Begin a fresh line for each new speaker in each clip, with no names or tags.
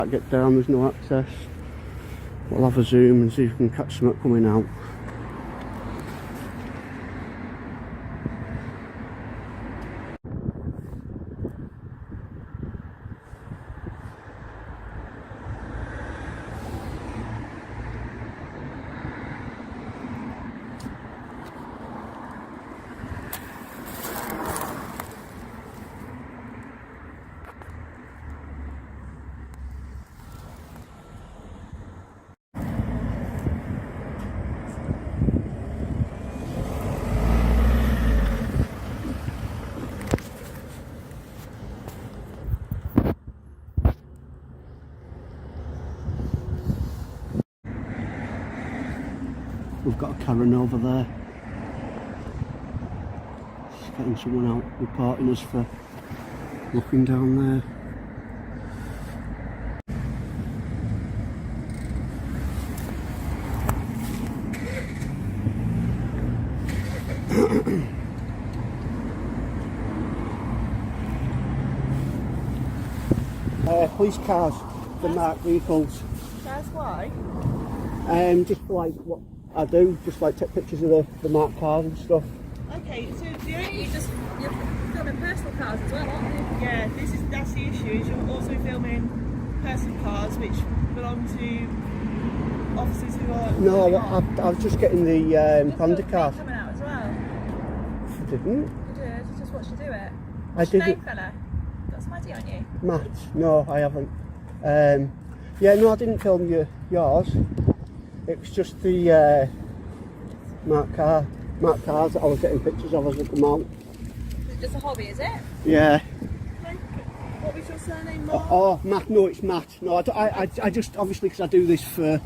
Can't get down, there's no access. We'll have a zoom and see if we can catch something coming out. We've got a Karen over there. Just getting someone out reporting us for looking down there. Police cars, the marked vehicles.
That's why?
Just like what I do, just like take pictures of the marked cars and stuff.
Okay, so the only
you're filming personal cars as well, aren't you?
yeah, that's the issue. Is you're also filming personal cars which belong to officers who are.
No, I was just getting the Panda car.
Coming out as well.
I didn't.
You did. Just watched you do it.
I
What's your
didn't.
name, fella? Got some ID on you?
Matt? No, I haven't. Yeah, no, I didn't film yours. It was just the marked cars that I was getting pictures of as they come out.
Is it just a hobby, is it?
Yeah.
What was your surname, Mark?
Oh, Matt. No, it's Matt. No, I just obviously because I do this for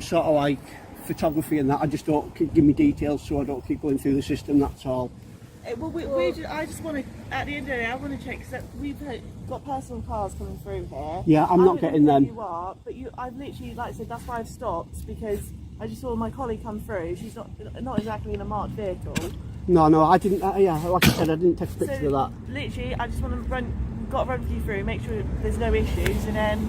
sort of like photography and that. I just don't give me details, so I don't keep going through the system. That's all.
I just want to, at the end of the day, I want to check because we've got personal cars coming through here.
Yeah, I'm not getting them.
You are, but I've literally, like I said, that's why I've stopped because I just saw my colleague come through. She's not exactly in a marked vehicle.
No, I didn't. Yeah, like I said, I didn't take a picture of that.
Literally, I just want to run you through, make sure there's no issues, and then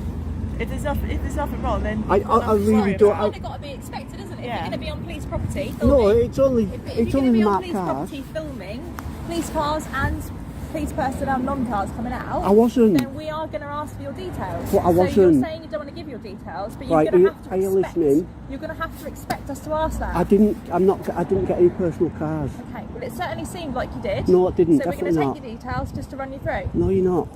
if there's nothing wrong, then
I really don't.
It's kind of got to be expected, isn't it?
Yeah.
If you're going to be on police property,
No,
filming,
it's only
if
the
you're
marked
going to be on
cars.
police property filming police cars and police personnel non-cars coming out,
I wasn't.
then we are going to ask for your details.
But I
So
wasn't.
you're saying you don't want to give your details, but you're
Right,
going to have to
are you
expect.
listening?
You're going to have to expect us to ask that.
I didn't get any personal cars.
Okay, well it certainly seemed like you did.
No, it didn't.
So we're
Definitely
going
not.
to take your details just to run you through.
No, you're not.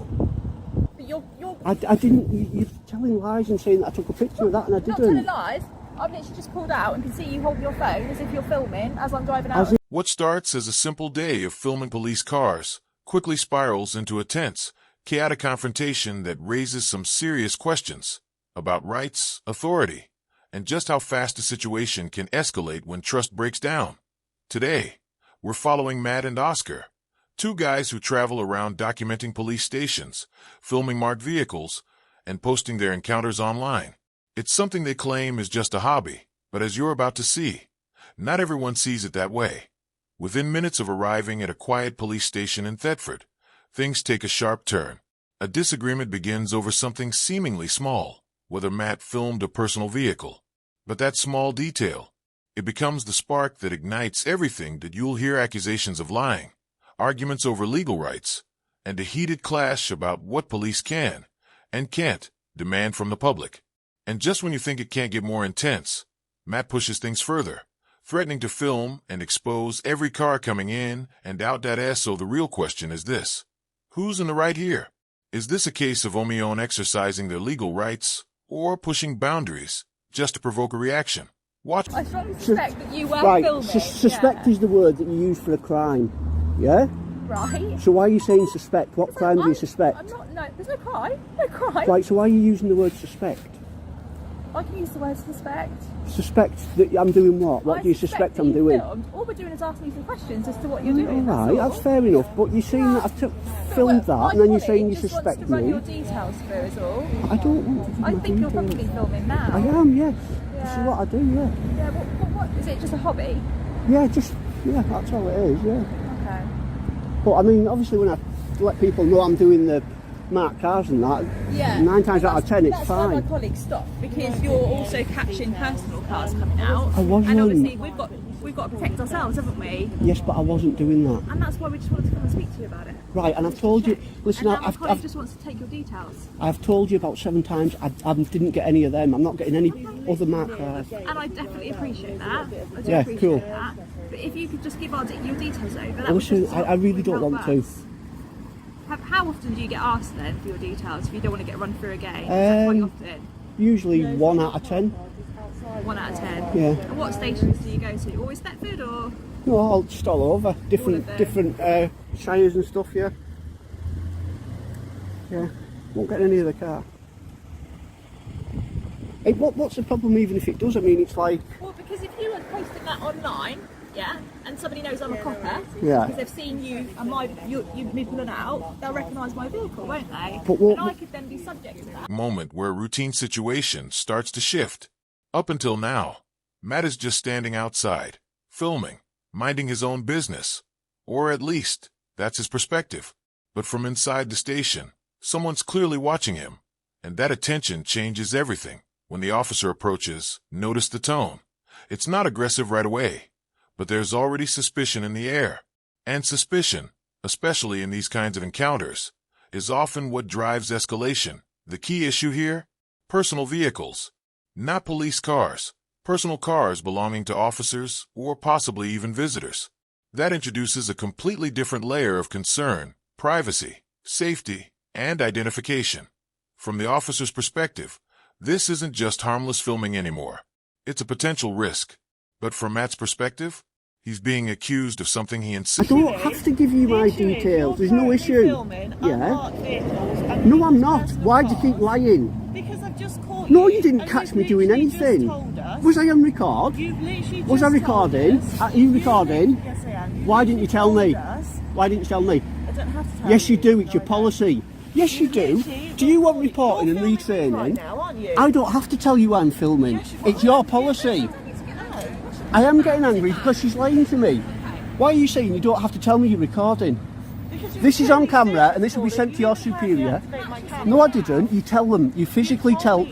But you're
I didn't. You're telling lies and saying that I took a picture of that and I
not
didn't.
telling lies. I've literally just pulled out and can see you holding your phone as if you're filming as I'm driving out.
What starts as a simple day of filming police cars quickly spirals into a tense, chaotic confrontation that raises some serious questions about rights, authority, and just how fast a situation can escalate when trust breaks down. Today, we're following Matt and Oscar, two guys who travel around documenting police stations, filming marked vehicles, and posting their encounters online. It's something they claim is just a hobby, but as you're about to see, not everyone sees it that way. Within minutes of arriving at a quiet police station in Thetford, things take a sharp turn. A disagreement begins over something seemingly small, whether Matt filmed a personal vehicle. But that small detail, it becomes the spark that ignites everything that you'll hear: accusations of lying, arguments over legal rights, and a heated clash about what police can and can't demand from the public. And just when you think it can't get more intense, Matt pushes things further, threatening to film and expose every car coming in and out that ass. So the real question is this: who's in the right here? Is this a case of Omion exercising their legal rights or pushing boundaries just to provoke a reaction? Watch.
I strongly suspect that you were
Right,
filming.
suspect is the word that you use for a crime. Yeah?
Right.
So why are you saying suspect? What crime do you suspect?
I'm not, no, there's no crime. No crime.
Right, so why are you using the word suspect?
I can use the word suspect.
Suspect that I'm doing what? What
I
do you suspect
that
I'm
you
doing?
Filmed. All we're doing is asking you some questions as to what you're doing.
Alright, that's fair enough, but you're saying that I filmed that and then you're saying you suspect
just wants to run
me.
your details through is all.
I don't want to do
I
my
think you're
details.
probably filming now.
I am, yes. This is
Yeah.
what I do, yeah.
Yeah, what is it, just a hobby?
Yeah, that's all it is, yeah.
Okay.
But I mean, obviously when I let people know I'm doing the marked cars and that,
Yeah.
9 times out of 10 it's
That's why my
fine.
colleague stopped, because you're also catching personal cars coming out.
I wasn't.
And obviously we've got to protect ourselves, haven't we?
Yes, but I wasn't doing that.
And that's why we just wanted to come and speak to you about it.
Right, and I've told you, listen,
And now my colleague just wants to take your details.
I've told you about 7 times, I didn't get any of them. I'm not getting any other marked cars.
And I definitely appreciate that. I do
Yeah,
appreciate
cool.
that. But if you could just give your details over, that would
Listen,
just
I really don't
help
want to.
us. How often do you get asked then for your details if you don't want to get run through again? Is that quite often?
Usually 1 out of 10.
1 out of 10?
Yeah.
And what stations do you go to? Always Thetford or?
No, I'll just all over. Different shires and stuff, yeah. Yeah, won't get any of the car. Hey, what's the problem even if it does? I mean, it's like...
Well, because if you were posting that online, yeah, and somebody knows I'm a copper,
Yeah.
because they've seen you and you me pulling out, they'll recognise my vehicle, won't they?
But what-
and I could then be subject to that.
Moment where routine situation starts to shift. Up until now, Matt is just standing outside, filming, minding his own business. Or at least, that's his perspective. But from inside the station, someone's clearly watching him. And that attention changes everything. When the officer approaches, notice the tone. It's not aggressive right away, but there's already suspicion in the air. And suspicion, especially in these kinds of encounters, is often what drives escalation. The key issue here? Personal vehicles. Not police cars. Personal cars belonging to officers or possibly even visitors. That introduces a completely different layer of concern, privacy, safety, and identification. From the officer's perspective, this isn't just harmless filming anymore. It's a potential risk. But from Matt's perspective, he's being accused of something he
I
insists.
don't have to give you my details, there's no issue. Yeah. No, I'm not. Why do you keep lying?
Because I've just caught
No,
you.
you didn't
and
catch
you've
me doing
literally just
anything.
told us-
Was I on record?
You've literally
Was I
just
recording?
told us-
Are you recording?
Yes, I am.
Why didn't you tell me?
told us-
Why didn't you tell me?
I don't have to tell
Yes, you do. It's
No,
your
I don't.
policy. Yes, you do.
Literally,
Do you want
you're
reporting and
filming me
retraining?
right now, aren't you?
I don't have to tell you I'm filming.
Yes, you
It's
are.
your policy. I am getting angry because she's lying to me. Why are you saying you don't have to tell me you're recording?
Because
This is on
clearly
camera and this will be
recording.
sent to your
You can't
superior.
deactivate my camera.
No, I didn't. You tell them. You physically tell.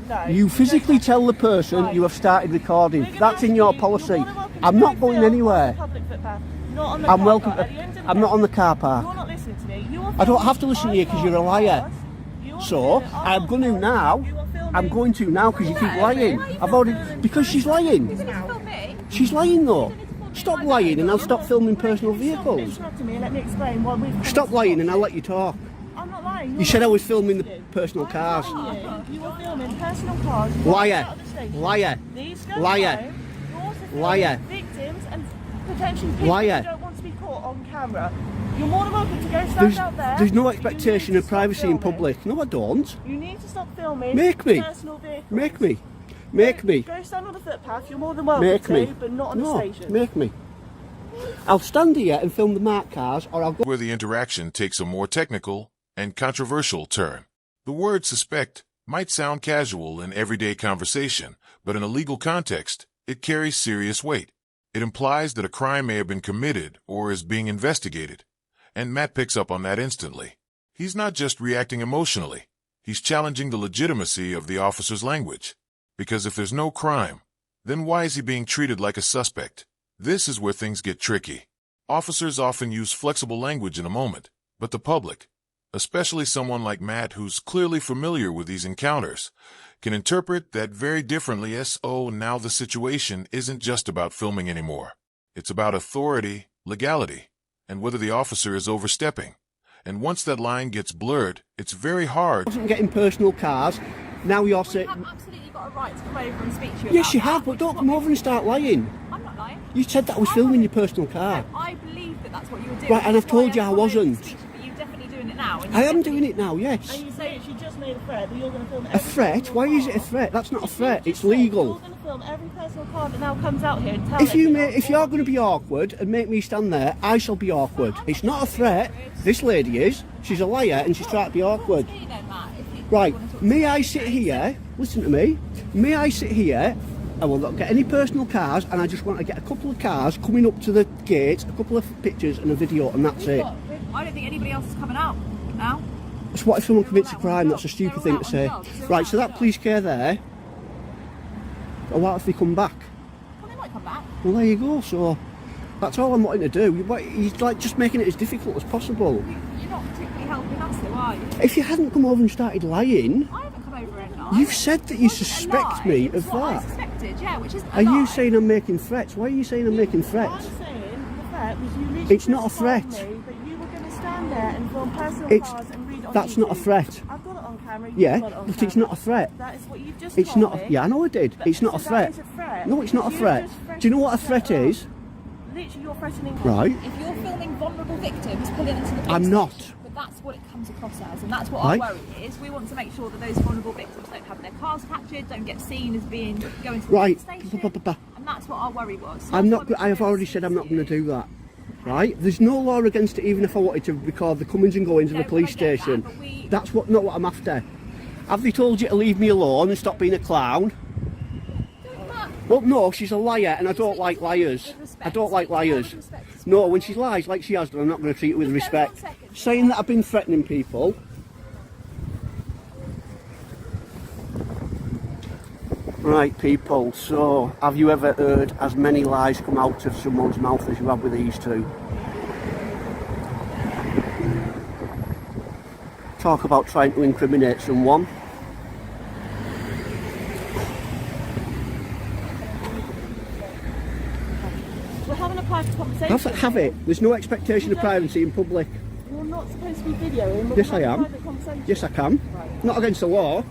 No,
You physically tell the person
Right.
you have started recording.
We're gonna
That's in
ask
your
you-
policy.
you're more than welcome
I'm
to
not
go
going
film on
anywhere.
the public footpath, not on the
I'm
car
welcome.
park. At the end of the
I'm not
day,
on the car park.
You're not listening to me. You are
I don't
filming
have to listen to you because you're a liar.
You are
So
filming-
I'm going to now.
You are filming-
I'm going to now because you keep lying. I've already because she's lying.
You didn't film me.
She's lying though. Stop lying and I'll stop filming personal
Stop
vehicles.
interrupting me and let me explain why we've come
Stop
to
lying
stop.
and I'll let you talk.
I'm not lying.
You said I was filming the personal cars.
You were filming personal cars. right
Liar.
out of the station.
Liar.
These go
Liar.
home. You're also filming
Liar.
victims and potentially people
Liar.
who don't want to be caught on camera. You're more than welcome to go stand out there.
There's no
but you
expectation
need
of
to stop
privacy in
filming.
public. No, I don't.
You need to stop filming
Make me.
personal vehicles.
Make me. Make me.
Go stand on the footpath. You're more than welcome
Make
to,
me.
but not on
No,
the station.
make me. I'll stand here and film the marked cars, or I'll go.
Where the interaction takes a more technical and controversial turn. The word suspect might sound casual in everyday conversation, but in a legal context, it carries serious weight. It implies that a crime may have been committed or is being investigated. And Matt picks up on that instantly. He's not just reacting emotionally. He's challenging the legitimacy of the officer's language. Because if there's no crime, then why is he being treated like a suspect? This is where things get tricky. Officers often use flexible language in a moment, but the public, especially someone like Matt who's clearly familiar with these encounters, can interpret that very differently as, oh, now the situation isn't just about filming anymore. It's about authority, legality, and whether the officer is overstepping. And once that line gets blurred, it's very hard.
I wasn't getting personal cars. Now you're
You
saying.
have absolutely got a right to come over and speak to you
Yes,
about
you
that.
have, but don't come over and start lying.
I'm not lying.
You said that I was filming your personal car.
No, I believe that that's what you were doing.
Right, and I've
That's why
told you I
come over to
wasn't.
speak to you, but you're definitely doing it now. and
I
you
am
definitely-
doing it now, yes.
And you say she just made a threat that you're going to film
A
every
threat?
personal
Why is
car.
it a threat? That's not a
She
threat.
just
It's
said
legal.
You're going to film every personal car that now comes out here and tell
If
everyone
you're
all
going to be awkward and make me stand there, I shall be awkward. It's not a threat. This lady is. She's a liar and she's trying to be awkward.
You know, Matt, if you
Right,
want to talk to
may
me.
I sit here? Listen to me. May I sit here? I will not get any personal cars, and I just want to get a couple of cars coming up to the gate, a couple of pictures and a video, and that's it.
I don't think anybody else is coming out now.
So what if someone commits a crime? That's a stupid thing to say. Right, so that police car there, or what if they come back?
Well, they might come back.
Well, there you go. So that's all I'm wanting to do. He's like just making it as difficult as possible.
You're not particularly helping us, though, are you?
If you hadn't come over and started lying,
I haven't come over and lied.
you've said that you suspect me of
what I
that.
suspected, yeah, which is.
Are you saying I'm making threats? Why are you saying I'm making threats?
I'm saying the threat was you literally
It's not a
just told
threat.
me that you were going to stand there and film personal
It's-
cards and read on
That's not a
YouTube.
threat.
I've got it on camera. You've
Yeah,
got it on
but
camera.
it's not a threat.
That is what you've just
It's
told
not.
me.
Yeah, I know I did. It's not a
So
threat.
that is a threat.
No, it's not a
You
threat.
just
Do you know what a
threatened
threat
to
is?
set up. Literally, you're threatening.
Right.
If you're filming vulnerable victims pulling into the police
I'm not.
station, but that's what it comes across as, and that's what
Right.
our worry is. We want to make sure that those vulnerable victims don't have their cars captured, don't get seen as being going to the
Right.
police station,
Ba-ba-ba-ba.
and that's what our worry was. So
I'm
that's
not.
why we
I have
chose
already said I'm not going to
you.
do that. Right? There's no law against it, even if I wanted to record the comings and goings of
No,
the police
I get that,
station.
but we-
That's not what I'm after. Have they told you to leave me alone and stop being a clown? Well, no, she's a liar, and I don't like liars. I don't like liars. No, when she lies like she has done, I'm not going to treat her with respect. Saying that I've been threatening people. Right, people, so have you ever heard as many lies come out of someone's mouth as you have with these two? Talk about trying to incriminate someone.
We're having a private conversation.
Have it. There's no expectation of privacy in public.
You're not supposed to be videoing. We're
Yes, I
having a
am.
private conversation.
Yes, I can.
Right.
Not against the law.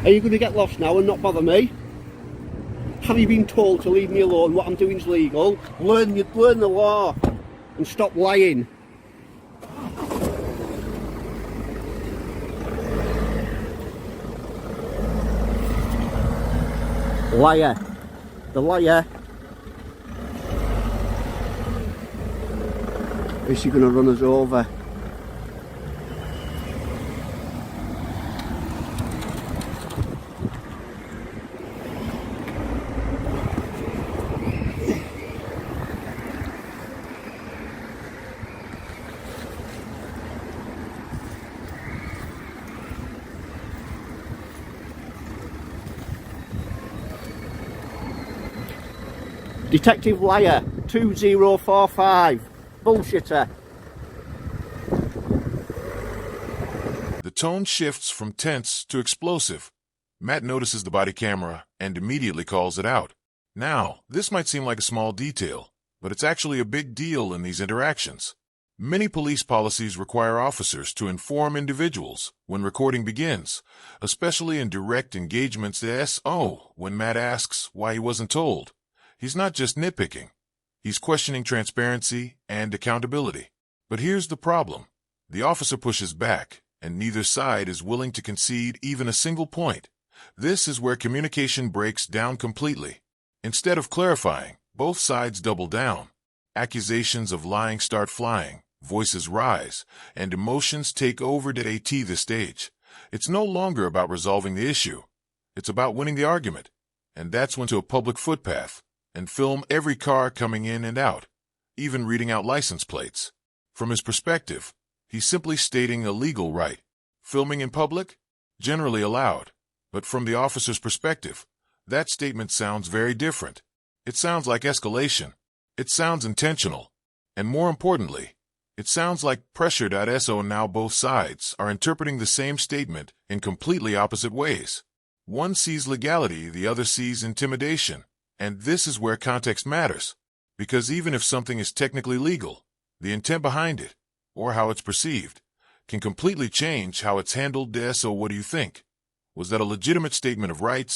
Are you going to get lost now and not bother me? Have you been told to leave me alone? What I'm doing is legal. Learn the law and stop lying. Liar. The liar. Is she going to run us over? Detective Liar 2045. Bullshitter.
The tone shifts from tense to explosive. Matt notices the body camera and immediately calls it out. Now, this might seem like a small detail, but it's actually a big deal in these interactions. Many police policies require officers to inform individuals when recording begins, especially in direct engagements to SO when Matt asks why he wasn't told. He's not just nitpicking. He's questioning transparency and accountability. But here's the problem. The officer pushes back, and neither side is willing to concede even a single point. This is where communication breaks down completely. Instead of clarifying, both sides double down. Accusations of lying start flying, voices rise, and emotions take over to the stage. It's no longer about resolving the issue. It's about winning the argument. And that's when to a public footpath and film every car coming in and out, even reading out license plates. From his perspective, he's simply stating a legal right. Filming in public? Generally allowed. But from the officer's perspective, that statement sounds very different. It sounds like escalation. It sounds intentional. And more importantly, it sounds like pressure.so. Now both sides are interpreting the same statement in completely opposite ways. One sees legality, the other sees intimidation. And this is where context matters. Because even if something is technically legal, the intent behind it, or how it's perceived, can completely change how it's handled. So what do you think? Was that a legitimate statement of rights,